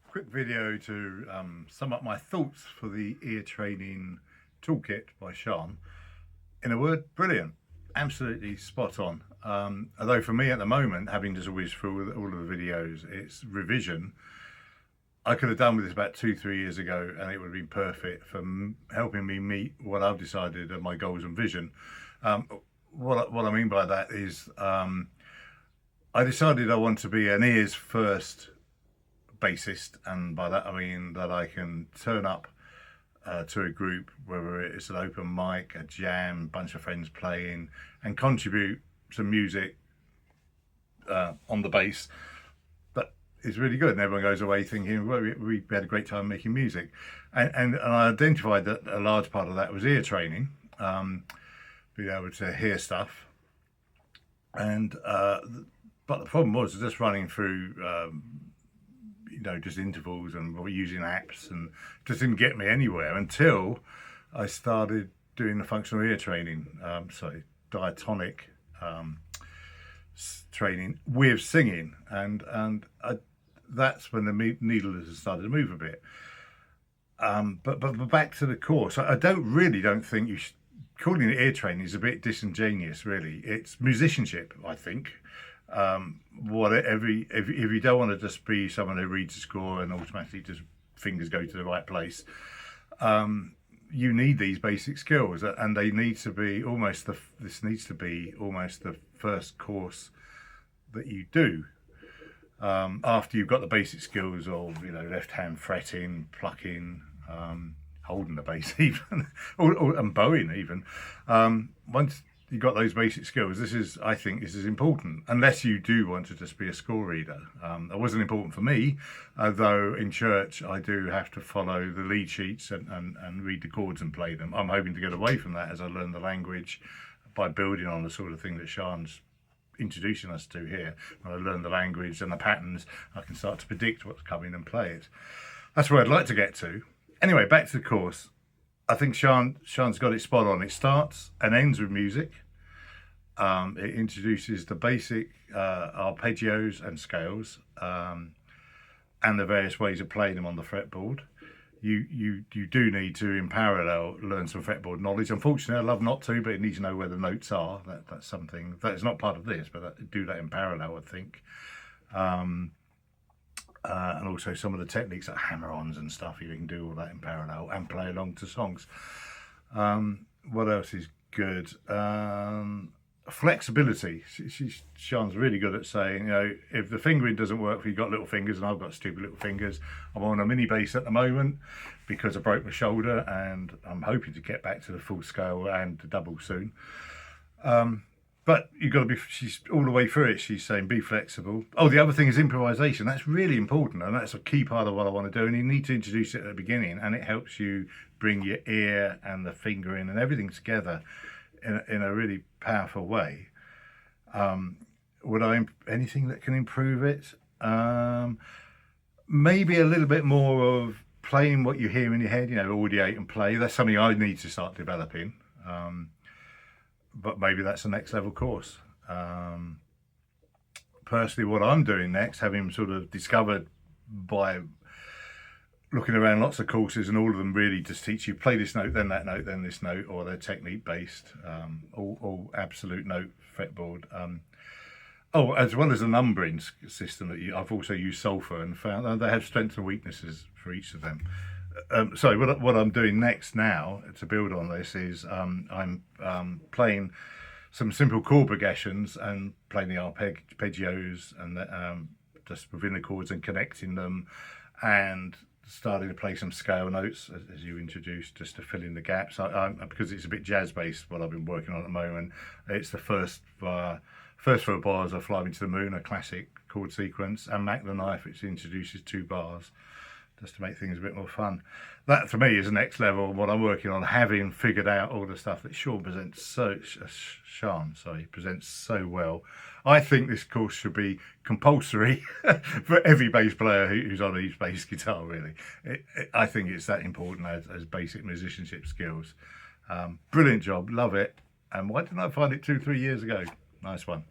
Quick video to sum up my thoughts for the Ear Training Toolkit by Sean. In a word, brilliant. Absolutely spot on. Although for me at the moment, having just whizzed through all of the videos, it's revision. I could have done with this about 2-3 years ago and it would have been perfect for helping me meet what I've decided are my goals and vision. What I mean by that is I decided I want to be an ears first bassist, and by that I mean that I can turn up to a group, whether it's an open mic, a jam, bunch of friends playing, and contribute some music on the bass that is really good, and everyone goes away thinking, well, we had a great time making music. And I identified that a large part of that was ear training, being able to hear stuff. And but the problem was just running through just intervals and using apps, and just didn't get me anywhere until I started doing the functional ear training, diatonic training with singing, and that's when the needle has started to move a bit. But back to the course, I don't think you should, calling it ear training is a bit disingenuous, really. It's musicianship, I think. If you don't want to just be someone who reads a score and automatically just fingers go to the right place, you need these basic skills, and they need to be this needs to be almost the first course that you do after you've got the basic skills of left hand fretting, plucking, holding the bass even, and bowing even. Once you've got those basic skills, I think this is important, unless you do want to just be a score reader. That wasn't important for me, though in church I do have to follow the lead sheets and read the chords and play them. I'm hoping to get away from that as I learn the language by building on the sort of thing that Sean's introducing us to here. When I learn the language and the patterns, I can start to predict what's coming and play it. That's where I'd like to get to. Anyway, back to the course. I think Sean's got it spot on. It starts and ends with music. It introduces the basic arpeggios and scales, and the various ways of playing them on the fretboard. You do need to, in parallel, learn some fretboard knowledge. Unfortunately, I love not to, but you need to know where the notes are. That's something that is not part of this, but do that in parallel, I think. And also some of the techniques like hammer-ons and stuff, you can do all that in parallel and play along to songs. What else is good? Flexibility. Sean's really good at saying, if the fingering doesn't work for you, got little fingers, and I've got stupid little fingers. I'm on a mini bass at the moment because I broke my shoulder, and I'm hoping to get back to the full scale and the double soon. But you've got to be, she's all the way through it, she's saying be flexible. Oh, the other thing is improvisation. That's really important, and that's a key part of what I want to do, and you need to introduce it at the beginning, and it helps you bring your ear and the fingering and everything together in a really powerful way. Anything that can improve it? Maybe a little bit more of playing what you hear in your head, audiate and play. That's something I need to start developing. But maybe that's the next level course. Personally, what I'm doing next, having sort of discovered by looking around lots of courses, and all of them really just teach you play this note, then that note, then this note, or they're technique based, all absolute note fretboard. As well as a numbering system that I've also used Solfa and found they have strengths and weaknesses for each of them. What I'm doing next now to build on this is I'm playing some simple chord progressions and playing the arpeggios and just within the chords and connecting them, and starting to play some scale notes as you introduced, just to fill in the gaps. Because it's a bit jazz based what I've been working on at the moment. It's the first 4 bars of Fly Me to the Moon, a classic chord sequence, and Mac the Knife, which introduces 2 bars. Just to make things a bit more fun. That for me is the next level. What I'm working on, having figured out all the stuff that Sean presents so well. I think this course should be compulsory for every bass player who's on his bass guitar. Really, I think it's that important as basic musicianship skills. Brilliant job, love it. And why didn't I find it 2-3 years ago? Nice one.